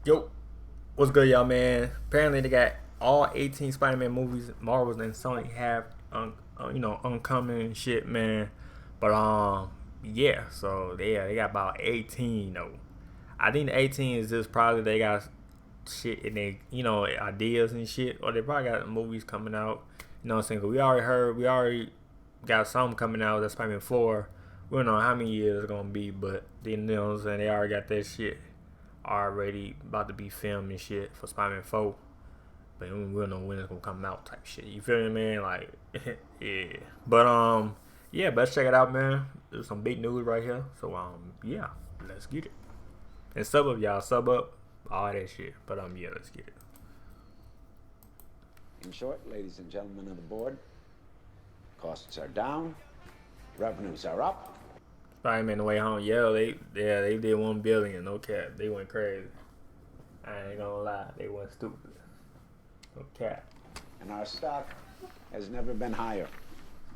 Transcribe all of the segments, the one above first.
Yo, what's good, y'all, man? Apparently, they got all 18 Spider-Man movies Marvel and Sony have, uncommon and shit, man. But yeah. So they got about 18 though. I think the 18 is just probably they got shit in they, ideas and shit, or they probably got movies coming out. You know what I'm saying? 'Cause we already got some coming out. That's Spider-Man 4. We don't know how many years it's gonna be, but then you know what I'm saying, they already got that shit already about to be filmed and shit for Spider-Man 4. But we don't know when it's gonna come out type shit. You feel me, man? Like, yeah. But yeah, let's check it out, man. There's some big news right here. So yeah, let's get it. And sub up, y'all. Sub up. All that shit. But yeah, let's get it. In short, ladies and gentlemen of the board, costs are down, revenues are up. Spider-Man The Way Home. Yeah, they did 1 billion. No cap. They went crazy. I ain't gonna lie. They went stupid. No cap. And our stock has never been higher.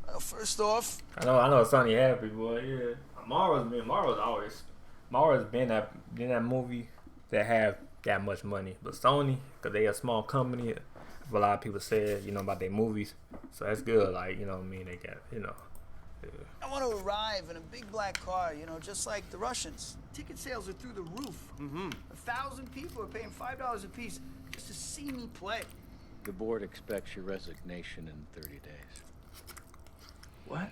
Well, first off, I know Sony happy, boy. Yeah. Marvel's been that movie that have that much money. But Sony, cause they a small company, a lot of people said, about their movies. So that's good. Like, what I mean, they got, yeah. I want to arrive in a big black car, just like the Russians. Ticket sales are through the roof. 1,000 people are paying $5 a piece just to see me play. The board expects your resignation in 30 days. What?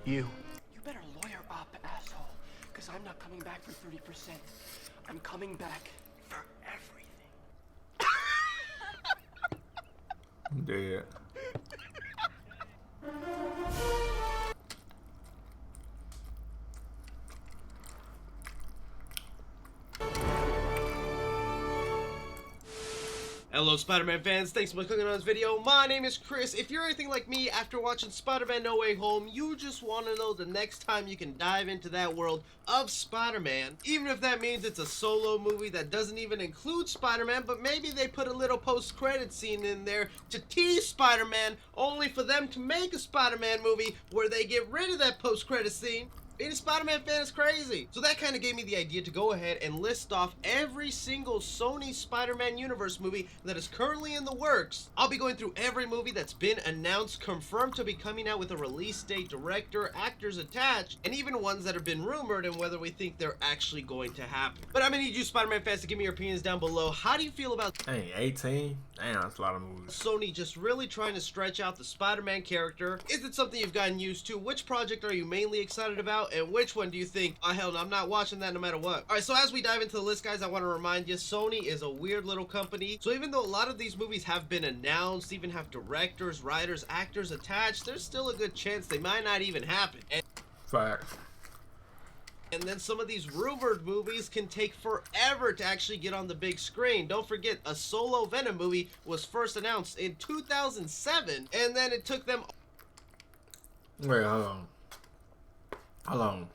You better lawyer up, asshole, because I'm not coming back for 30%. I'm coming back for everything. I'm dead. Hello Spider-Man fans, thanks so much for clicking on this video. My name is Chris. If you're anything like me, after watching Spider-Man No Way Home, you just want to know the next time you can dive into that world of Spider-Man. Even if that means it's a solo movie that doesn't even include Spider-Man, but maybe they put a little post-credit scene in there to tease Spider-Man, only for them to make a Spider-Man movie where they get rid of that post-credit scene. Being a Spider-Man fan is crazy. So that kind of gave me the idea to go ahead and list off every single Sony Spider-Man universe movie that is currently in the works. I'll be going through every movie that's been announced, confirmed to be coming out with a release date, director, actors attached, and even ones that have been rumored and whether we think they're actually going to happen. But I'm gonna need you Spider-Man fans to give me your opinions down below. How do you feel about 18? Damn, that's a lot of movies. Sony just really trying to stretch out the Spider-Man character? Is it something you've gotten used to? Which project are you mainly excited about? And which one do you think, oh hell no, I'm not watching that no matter what? Alright, so as we dive into the list, guys, I want to remind you, Sony is a weird little company. So even though a lot of these movies have been announced, even have directors, writers, actors attached, there's still a good chance they might not even happen. Facts. And then some of these rumored movies can take forever to actually get on the big screen. Don't forget, a solo Venom movie was first announced in 2007, and then it took them... Wait, hold on. Hold on.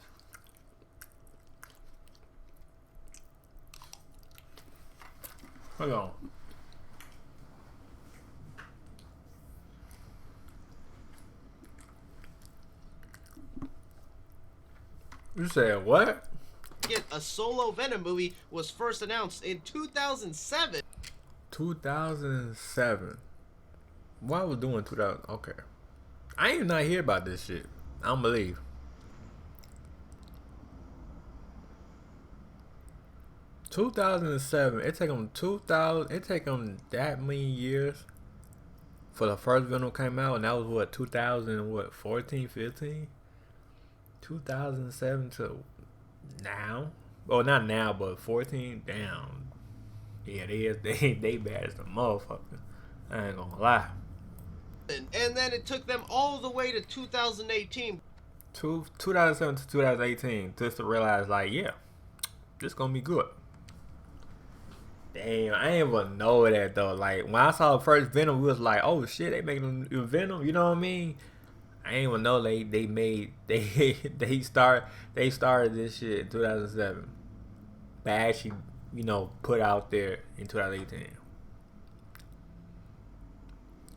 Hold on. You said what? Get a solo Venom movie was first announced in 2007. 2007. What I was doing 2000? Okay. I ain't not hear about this shit. I don't believe. 2007. It take them 2000. It take them that many years for the first Venom came out, and that was what 2000 what 14, 15. 2007 to now. Well, not now, but 14. Damn. Yeah, they bad as a motherfucker. I ain't gonna lie. And then it took them all the way to 2018. 2007 to 2018 just to realize, like, yeah, this gonna be good. Damn, I didn't even know that though. Like when I saw the first Venom, we was like, oh shit, they making a Venom. You know what I mean? I didn't even know they started this shit in 2007. But actually, put out there in 2018.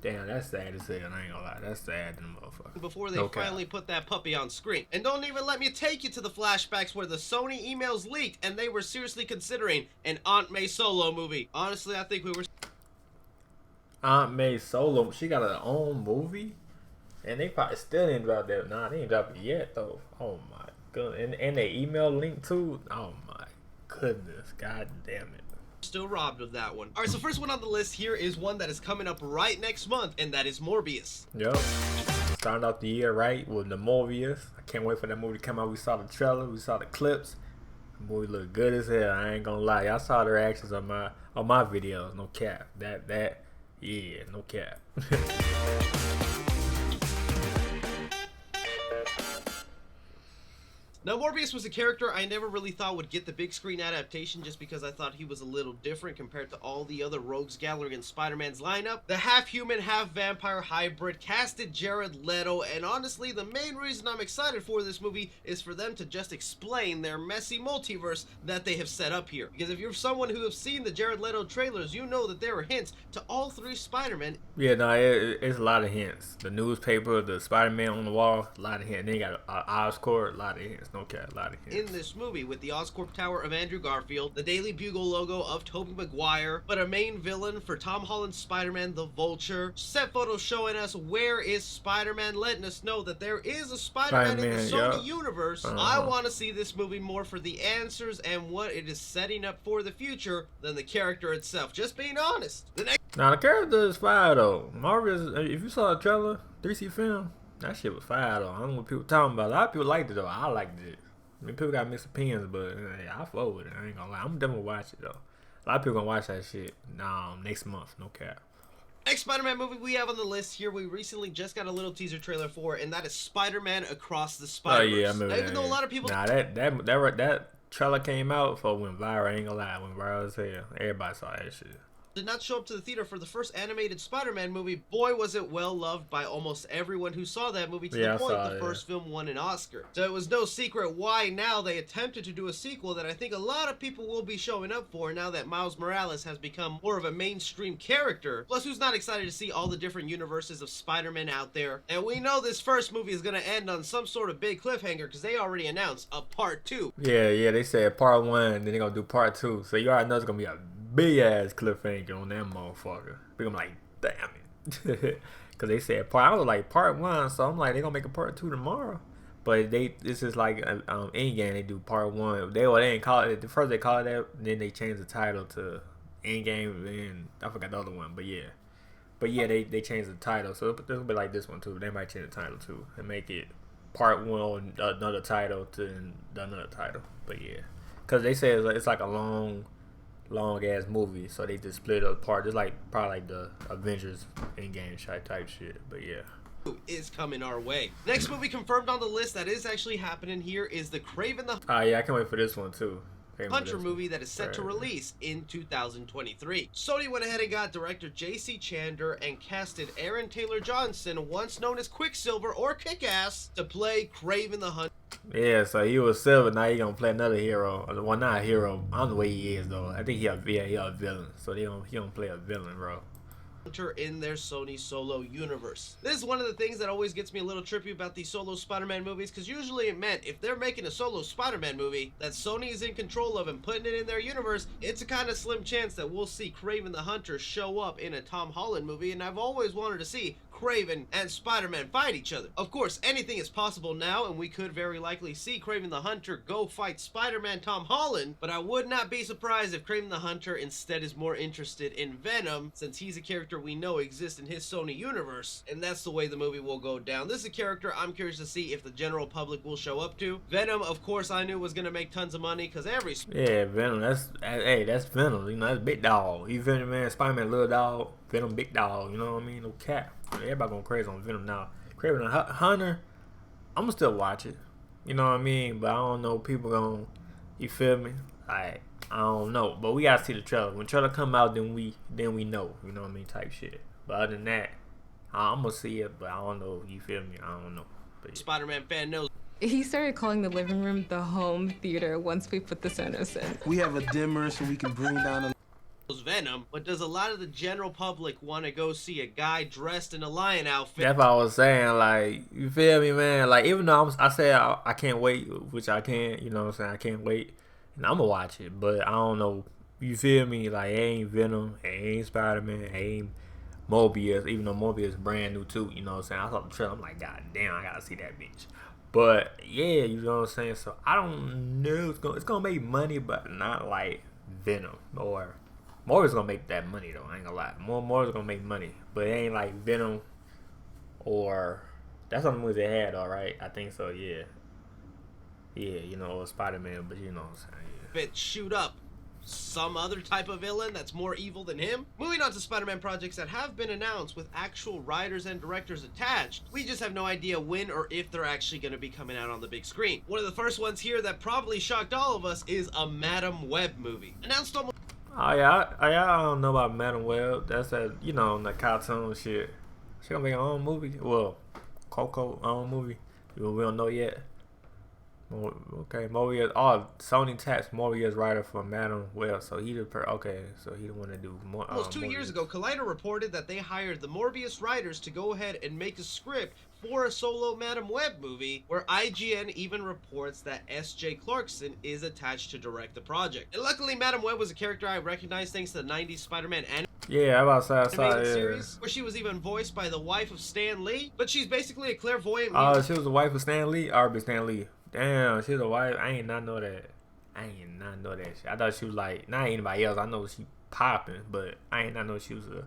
Damn, that's sad as hell. I ain't gonna lie. That's sad, them motherfuckers. Before they finally put that puppy on screen. And don't even let me take you to the flashbacks where the Sony emails leaked and they were seriously considering an Aunt May Solo movie. Honestly, I think we were... Aunt May Solo, she got her own movie? And they probably still didn't drop that. Nah, they ain't dropped it yet, though. Oh, my goodness. And they email link, too? Oh, my goodness. God damn it. Still robbed of that one. Alright, so first one on the list here is one that is coming up right next month, and that is Morbius. Yep. Started off the year right with the Morbius. I can't wait for that movie to come out. We saw the trailer, we saw the clips. The movie looked good as hell. I ain't gonna lie. Y'all saw the reactions on my videos. No cap. Yeah, no cap. Now, Morbius was a character I never really thought would get the big screen adaptation just because I thought he was a little different compared to all the other Rogues Gallery and Spider-Man's lineup. The half-human, half-vampire hybrid casted Jared Leto, and honestly, the main reason I'm excited for this movie is for them to just explain their messy multiverse that they have set up here. Because if you're someone who has seen the Jared Leto trailers, you know that there are hints to all three Spider-Men. Yeah, no, it's a lot of hints. The newspaper, the Spider-Man on the wall, a lot of hints. Then you got Oscorp, a lot of hints. No cap, a lot of hints. In this movie, with the Oscorp Tower of Andrew Garfield, the Daily Bugle logo of Tobey Maguire, but a main villain for Tom Holland's Spider-Man, the Vulture. Set photos showing us where is Spider-Man, letting us know that there is a Spider-Man in the Sony universe. I want to see this movie more for the answers and what it is setting up for the future than the character itself. Just being honest. Now the character is fire though. Marvel's, if you saw the trailer, 3C film, that shit was fire though. I don't know what people talking about. A lot of people liked it though. I liked it. I mean, people got mixed opinions, but hey, I fuck with it. I ain't gonna lie. I'm definitely gonna watch it though. A lot of people gonna watch that shit next month. No cap. Next Spider-Man movie we have on the list here, we recently just got a little teaser trailer for, and that is Spider-Man Across the Spider-Verse. Oh yeah, I remember now, that. even though a lot of people... Nah, that trailer came out for when viral. I ain't gonna lie, when viral as hell. Everybody saw that shit. Did not show up to the theater for the first animated Spider-Man movie. Boy, was it well loved by almost everyone who saw that movie, to the point the first film won an Oscar. So it was no secret why now they attempted to do a sequel that I think a lot of people will be showing up for now that Miles Morales has become more of a mainstream character. Plus, who's not excited to see all the different universes of Spider-Man out there? And we know this first movie is going to end on some sort of big cliffhanger because they already announced a part 2. Yeah, they said part 1, then they're going to do part 2. So you already know it's going to be a big ass cliffhanger on that motherfucker. But I'm like, damn it. Because they said I was like part 1, so I'm like, they're going to make a part 2 tomorrow. But this is like Endgame, they do part 1. They didn't call it, first they called it that, then they changed the title to Endgame, and I forgot the other one, but yeah. But yeah, they changed the title, so it'll be like this one too. They might change the title too, and make it part 1 another title to another title. But yeah, because they say it's like a long ass movie, so they just split it apart, just like probably like the Avengers Endgame type shit. But yeah, is coming our way. Next movie confirmed on the list that is actually happening here is the Kraven the yeah, I can't wait for this one too. Hunter movie that is set to release in 2023. Sony went ahead and got director J.C. Chandler and casted Aaron Taylor Johnson, once known as Quicksilver or Kick-Ass, to play Kraven the Hunter. Yeah, so he was Silver, now he gonna play another hero. Well, not a hero. I don't know what he is though. I think he a villain. So he don't play a villain, bro. In their Sony Solo universe. This is one of the things that always gets me a little trippy about these Solo Spider-Man movies, because usually it meant if they're making a Solo Spider-Man movie that Sony is in control of and putting it in their universe, it's a kind of slim chance that we'll see Kraven the Hunter show up in a Tom Holland movie, and I've always wanted to see Kraven and Spider-Man fight each other. Of course, anything is possible now, and we could very likely see Kraven the Hunter go fight Spider-Man Tom Holland, but I would not be surprised if Kraven the Hunter instead is more interested in Venom, since he's a character we know exists in his Sony universe, and that's the way the movie will go down. This is a character I'm curious to see if the general public will show up to. Venom, of course, I knew was going to make tons of money, because yeah, Venom, that's Venom, you know, that's big dog. He's Venom, man, Spider-Man, little dog, Venom, big dog, you know what I mean? No cap. Everybody going crazy on Venom now. Kraven the Hunter, I'm gonna still watch it. You know what I mean? But I don't know, people gonna, you feel me? I don't know. But we gotta see the trailer. When the trailer come out, then we know. You know what I mean? Type shit. But other than that, I'm gonna see it, but I don't know. You feel me? I don't know. But yeah. Spider-Man fan knows. He started calling the living room the home theater once we put the Sonos in. We have a dimmer so we can bring down Venom, but does a lot of the general public want to go see a guy dressed in a lion outfit? That's what I was saying. Like, you feel me, man? Like, even though I said I can't wait, which I can, you know what I'm saying? I can't wait, and I'm gonna watch it. But I don't know. You feel me? Like, it ain't Venom, it ain't Spider-Man, it ain't Mobius. Even though Mobius is brand new too, you know what I'm saying? I saw the trailer. I'm like, God damn, I gotta see that bitch. But yeah, you know what I'm saying? So I don't know. It's gonna make money, but not like Venom or. More is gonna make that money though. I ain't gonna lie. More is gonna make money, but it ain't like Venom or that's some movies they had, all right. I think so. Yeah, you know, or Spider-Man, but you know what I'm saying. Yeah. Fit shoot up some other type of villain that's more evil than him. Moving on to Spider-Man projects that have been announced with actual writers and directors attached. We just have no idea when or if they're actually going to be coming out on the big screen. One of the first ones here that probably shocked all of us is a Madam Web movie. Announced almost. Oh yeah, I don't know about Madam Web. That's that, you know, the cartoon shit. She gonna make her own movie. Well, Coco own movie. We don't know yet. Okay, Mobius. Oh, Sony taps Mobius writer for Madam Web, so he the so he the one to do more. Almost 2 years ago, Collider reported that they hired the Morbius writers to go ahead and make a script for a solo Madam Web movie, where IGN even reports that S.J. Clarkson is attached to direct the project. And luckily, Madam Web was a character I recognized thanks to the 90s Spider-Man yeah, I'm outside series, where she was even voiced by the wife of Stan Lee, but she's basically a clairvoyant. Oh, she was the wife of Stan Lee? R.B. Stan Lee. Damn, she was the wife. I ain't not know that. Shit. I thought she was like, not anybody else. I know she popping, but I ain't not know she was a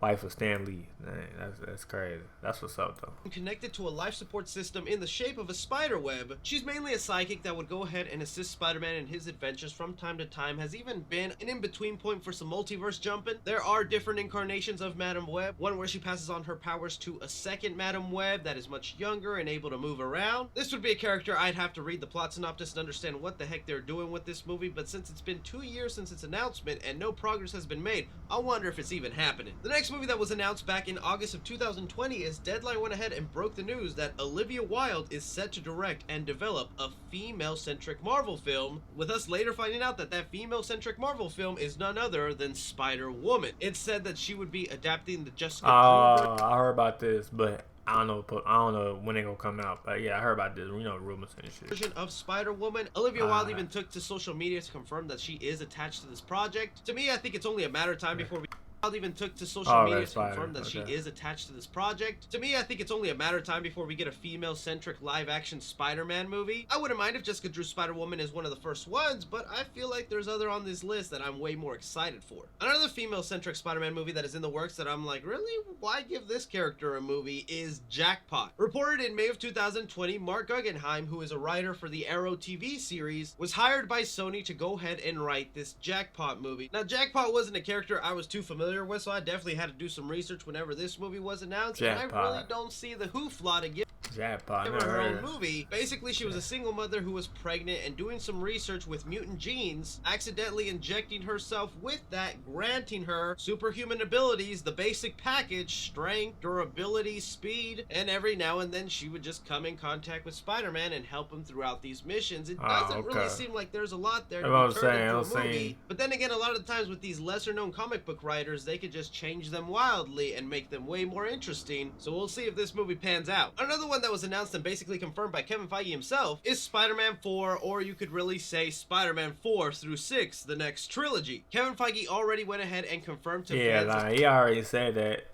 wife of Stan Lee. Dang, that's crazy. That's what's up though. Connected to a life support system in the shape of a spider web. She's mainly a psychic that would go ahead and assist Spider-Man in his adventures from time to time. Has even been an in-between point for some multiverse jumping. There are different incarnations of Madam Web. One where she passes on her powers to a second Madam Web that is much younger and able to move around. This would be a character I'd have to read the plot synopsis and understand what the heck they're doing with this movie, but since it's been 2 years since its announcement and no progress has been made, I wonder if it's even happening. The next movie that was announced back in August of 2020 is Deadline went ahead and broke the news that Olivia Wilde is set to direct and develop a female-centric Marvel film, with us later finding out that that female-centric Marvel film is none other than Spider-Woman. It's said that she would be adapting the Jessica I heard about this, but I don't know when they gonna come out. But yeah, I heard about this, you know, rumors and shit. Version of Spider-Woman. Olivia Wilde even took to social media to confirm that she is attached to this project. To me, I think it's only a matter of time before we even took to social media to confirm that she is attached to this project. To me, I think it's only a matter of time before we get a female-centric live-action Spider-Man movie. I wouldn't mind if Jessica Drew Spider-Woman is one of the first ones, but I feel like there's other on this list that I'm way more excited for. Another female-centric Spider-Man movie that is in the works that I'm like, really? Why give this character a movie is Jackpot. Reported in May of 2020, Mark Guggenheim, who is a writer for the Arrow TV series, was hired by Sony to go ahead and write this Jackpot movie. Now, Jackpot wasn't a character I was too familiar with, so I definitely had to do some research whenever this movie was announced. And I really don't see the hoofla to give her own movie. Basically, she was a single mother who was pregnant and doing some research with mutant genes, accidentally injecting herself with that, granting her superhuman abilities, the basic package: strength, durability, speed, and every now and then she would just come in contact with Spider-Man and help him throughout these missions. It doesn't really seem like there's a lot there to be turned into a movie. But then again, a lot of the times with these lesser-known comic book writers, they could just change them wildly and make them way more interesting. So we'll see if this movie pans out. Another one that was announced and basically confirmed by Kevin Feige himself is Spider-Man 4, or you could really say Spider-Man 4 through 6, the next trilogy. Kevin Feige already went ahead and confirmed to fans. Yeah, he already said that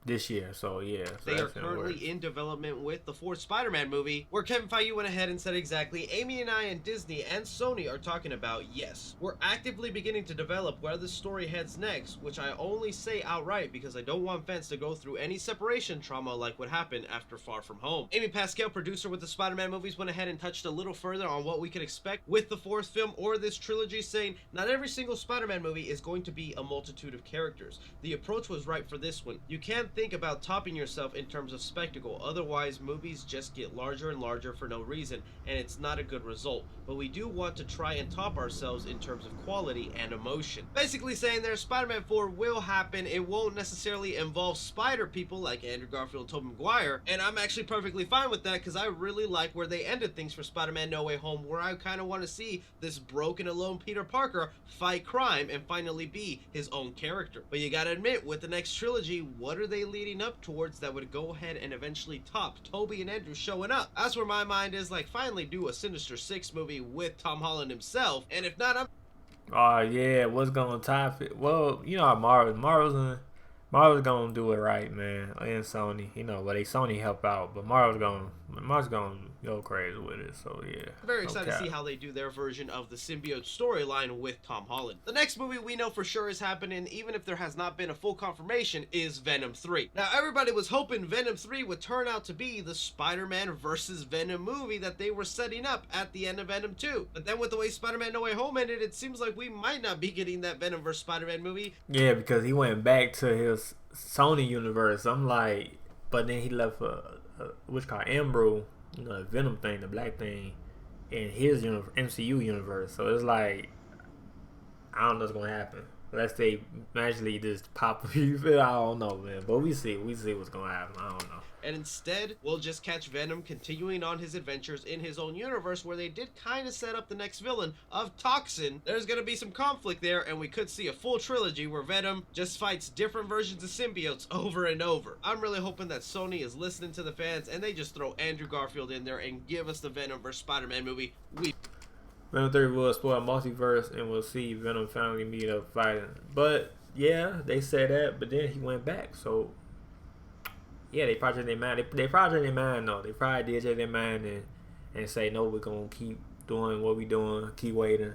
this year, so yeah. So they are currently in development with the fourth Spider-Man movie, where Kevin Feige went ahead and said exactly, Amy and I and Disney and Sony are talking about, yes, we're actively beginning to develop where the story heads next, which I only say outright because I don't want fans to go through any separation trauma like what happened after Far From Home. Amy Pascal, producer with the Spider-Man movies, went ahead and touched a little further on what we could expect with the fourth film or this trilogy, saying, not every single Spider-Man movie is going to be a multitude of characters. The approach was right for this one. You can't think about topping yourself in terms of spectacle. Otherwise, movies just get larger and larger for no reason, and it's not a good result. But we do want to try and top ourselves in terms of quality and emotion. Basically saying there, Spider-Man 4 will happen. It won't necessarily involve spider people like Andrew Garfield and Tobey Maguire, and I'm actually perfectly fine with that because I really like where they ended things for Spider-Man No Way Home, where I kind of want to see this broken alone Peter Parker fight crime and finally be his own character. But you gotta admit, with the next trilogy, what are they leading up towards that would go ahead and eventually top Tobey and Andrew showing up? That's where my mind is, like, finally do a Sinister Six movie with Tom Holland himself, and if not, I'm... Oh yeah, what's gonna top it? Well, you know how Marvel's gonna do it right, man. And Sony, you know, but Sony help out, but Marvel's gonna go crazy with it. So yeah, I'm very excited to see how they do their version of the symbiote storyline with Tom Holland. The next movie we know for sure is happening, even if there has not been a full confirmation, is Venom 3. Now, everybody was hoping Venom 3 would turn out to be the Spider-Man versus Venom movie that they were setting up at the end of Venom 2. But then with the way Spider-Man No Way Home ended, it seems like we might not be getting that Venom versus Spider-Man movie. Yeah, because he went back to his Sony universe. I'm like, but then he left what's called Ambro, you know, the Venom thing, the black thing, in his MCU universe. So it's like, I don't know what's gonna happen. Unless they magically just pop. I don't know, man. But we see what's gonna happen. I don't know. And instead, we'll just catch Venom continuing on his adventures in his own universe, where they did kind of set up the next villain of Toxin. There's going to be some conflict there, and we could see a full trilogy where Venom just fights different versions of symbiotes over and over. I'm really hoping that Sony is listening to the fans, and they just throw Andrew Garfield in there and give us the Venom vs. Spider-Man movie. Venom 3 will explore a multiverse, and we'll see Venom finally meet up fighting. But, yeah, they said that, but then he went back, so... Yeah, they probably their mind. They probably their mind though. They probably did change their mind and say no. We're gonna keep doing what we doing. Keep waiting,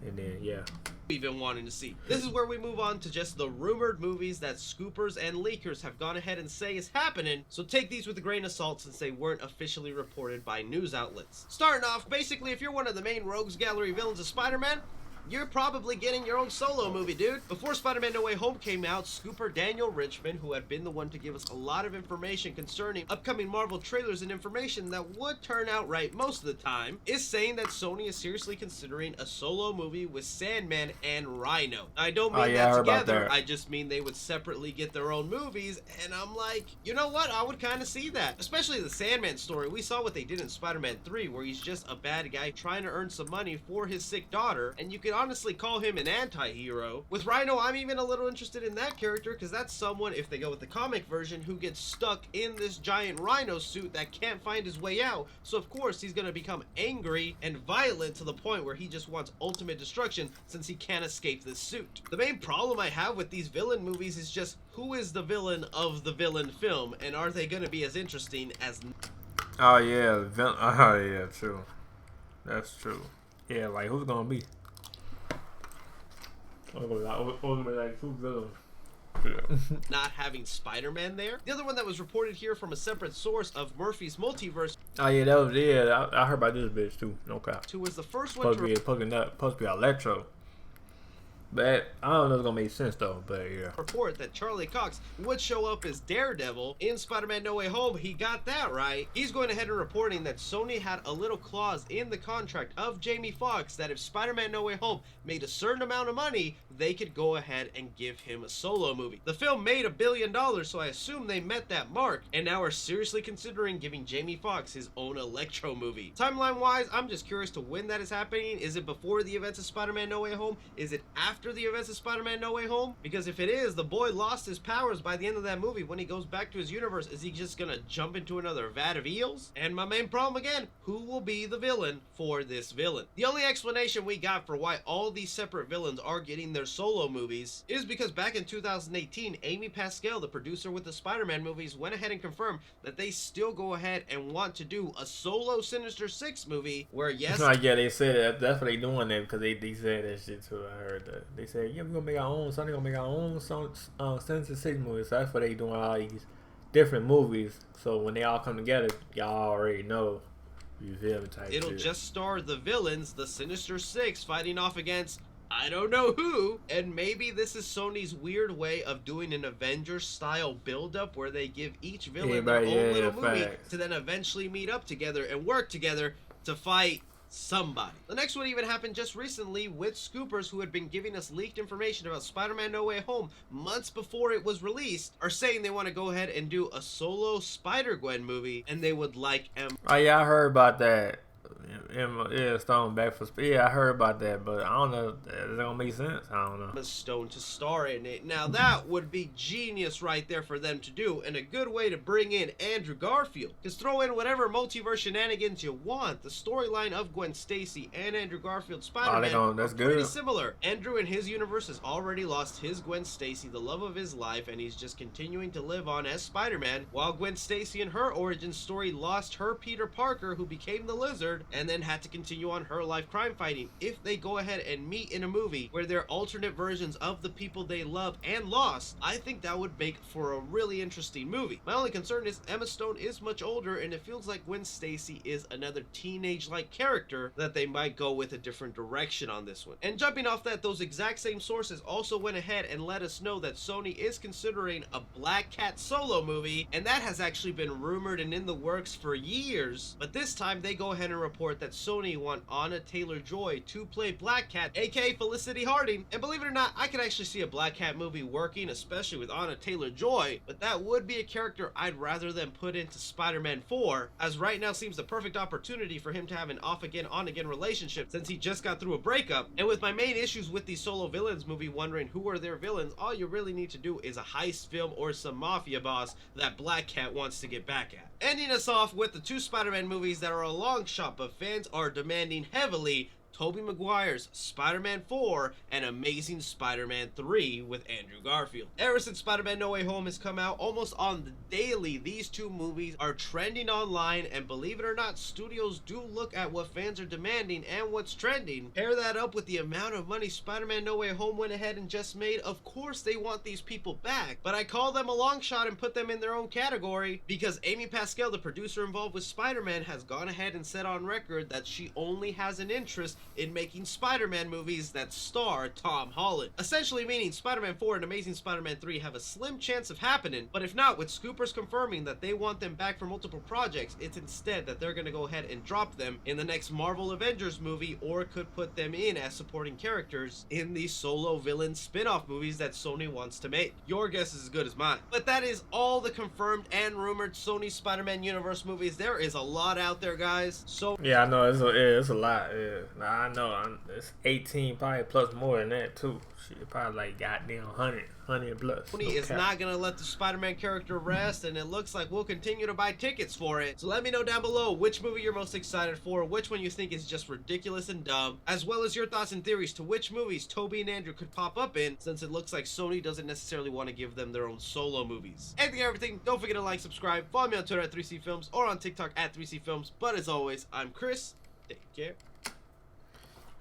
and then yeah. We've been wanting to see. This is where we move on to just the rumored movies that scoopers and leakers have gone ahead and say is happening. So take these with a grain of salt since they weren't officially reported by news outlets. Starting off, basically, if you're one of the main Rogues Gallery villains of Spider-Man, you're probably getting your own solo movie, dude. Before Spider-Man No Way Home came out, scooper Daniel Richmond, who had been the one to give us a lot of information concerning upcoming Marvel trailers and information that would turn out right most of the time, is saying that Sony is seriously considering a solo movie with Sandman and Rhino. I don't mean that together, I just mean they would separately get their own movies, and I'm like, you know what, I would kind of see that. Especially the Sandman story. We saw what they did in Spider-Man 3, where he's just a bad guy trying to earn some money for his sick daughter, and you could honestly call him an anti-hero. With Rhino, I'm even a little interested in that character because that's someone, if they go with the comic version, who gets stuck in this giant rhino suit that can't find his way out. So of course he's going to become angry and violent to the point where he just wants ultimate destruction since he can't escape this suit. The main problem I have with these villain movies is just who is the villain of the villain film, and are they going to be as interesting as... Oh yeah, oh yeah, true. That's true. Yeah, like who's gonna be? Like two villains. Not having Spider-Man there. The other one that was reported here from a separate source of Murphy's Multiverse. Oh yeah, that was I heard about this bitch too. No cap. Who was the first one supposed to be Electro. But I don't know if it's gonna make sense though, but yeah. Report that Charlie Cox would show up as Daredevil in Spider-Man No Way Home. He got that right. He's going ahead and reporting that Sony had a little clause in the contract of Jamie Foxx that if Spider-Man No Way Home made a certain amount of money, they could go ahead and give him a solo movie. The film made $1 billion, so I assume they met that mark, and now are seriously considering giving Jamie Foxx his own Electro movie. Timeline-wise, I'm just curious to when that is happening. Is it before the events of Spider-Man No Way Home? Is it after the events of Spider-Man No Way Home? Because if it is, the boy lost his powers by the end of that movie. When he goes back to his universe, is he just gonna jump into another vat of eels? And my main problem again, who will be the villain for this villain? The only explanation we got for why all these separate villains are getting their solo movies is because back in 2018, Amy Pascal, the producer with the Spider-Man movies, went ahead and confirmed that they still go ahead and want to do a solo Sinister Six movie where, yes... yeah, they said that. That's what they doing there because they said that shit too. I heard that. They said, yeah, we're gonna make our own. Sony gonna make our own Sinister Six movies. So that's what they doing all these different movies. So when they all come together, y'all already know. You feel me? Type It'll shit. just star the villains, the Sinister Six, fighting off against I don't know who. And maybe this is Sony's weird way of doing an Avengers style build-up where they give each villain their own little movie to then eventually meet up together and work together to fight somebody. The next one even happened just recently with Scoopers, who had been giving us leaked information about Spider-Man No Way Home months before it was released, are saying they want to go ahead and do a solo Spider-Gwen movie, and they would like Oh yeah, I heard about that. Yeah, Stone back for yeah, I heard about that, but I don't know. Is that gonna make sense? I don't know. Emma Stone to star in it. Now that would be genius right there for them to do, and a good way to bring in Andrew Garfield. Just throw in whatever multiverse shenanigans you want. The storyline of Gwen Stacy and Andrew Garfield Spider-Man that's pretty good. similar. Andrew in his universe has already lost his Gwen Stacy, the love of his life, and he's just continuing to live on as Spider-Man, while Gwen Stacy in her origin story lost her Peter Parker, who became the Lizard, and then had to continue on her life crime fighting. If they go ahead and meet in a movie where they're alternate versions of the people they love and lost, I think that would make for a really interesting movie. My only concern is Emma Stone is much older, and it feels like Gwen Stacy is another teenage-like character that they might go with a different direction on this one. And jumping off that, those exact same sources also went ahead and let us know that Sony is considering a Black Cat solo movie, and that has actually been rumored and in the works for years, but this time they go ahead and report that Sony want Anna Taylor-Joy to play Black Cat, aka Felicity Harding. And believe it or not, I could actually see a Black Cat movie working, especially with Anna Taylor-Joy, but that would be a character I'd rather than put into Spider-Man 4, as right now seems the perfect opportunity for him to have an off-again, on-again relationship since he just got through a breakup. And with my main issues with the solo villains movie, wondering who are their villains, all you really need to do is a heist film or some mafia boss that Black Cat wants to get back at. Ending us off with the two Spider-Man movies that are a long shot, but fans are demanding heavily: Tobey Maguire's Spider-Man 4 and Amazing Spider-Man 3 with Andrew Garfield. Ever since Spider-Man No Way Home has come out, almost on the daily, these two movies are trending online, and believe it or not, studios do look at what fans are demanding and what's trending. Pair that up with the amount of money Spider-Man No Way Home went ahead and just made, of course they want these people back, but I call them a long shot and put them in their own category because Amy Pascal, the producer involved with Spider-Man, has gone ahead and said on record that she only has an interest in making Spider-Man movies that star Tom Holland. Essentially meaning Spider-Man 4 and Amazing Spider-Man 3 have a slim chance of happening, but if not, with Scoopers confirming that they want them back for multiple projects, it's instead that they're gonna go ahead and drop them in the next Marvel Avengers movie, or could put them in as supporting characters in the solo villain spin-off movies that Sony wants to make. Your guess is as good as mine. But that is all the confirmed and rumored Sony Spider-Man universe movies. There is a lot out there, guys. So yeah, I know it's a lot. Yeah. Nah, I know it's 18, probably plus more than that too. Shit, probably like goddamn 100 plus. Sony is not gonna let the Spider-Man character rest, and it looks like we'll continue to buy tickets for it. So let me know down below which movie you're most excited for, which one you think is just ridiculous and dumb, as well as your thoughts and theories to which movies Tobey and Andrew could pop up in, since it looks like Sony doesn't necessarily want to give them their own solo movies. Anything, everything, don't forget to like, subscribe, follow me on Twitter at 3C Films, or on TikTok at 3C Films. But as always, I'm Chris. Take care.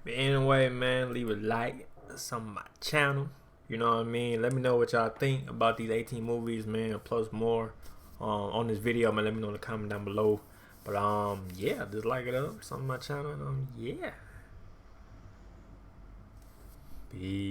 But anyway, man, leave a like on my channel. You know what I mean? Let me know what y'all think about these 18 movies, man, plus more on this video, man. Let me know in the comment down below. But yeah, just like it up, something on my channel. Yeah. Peace.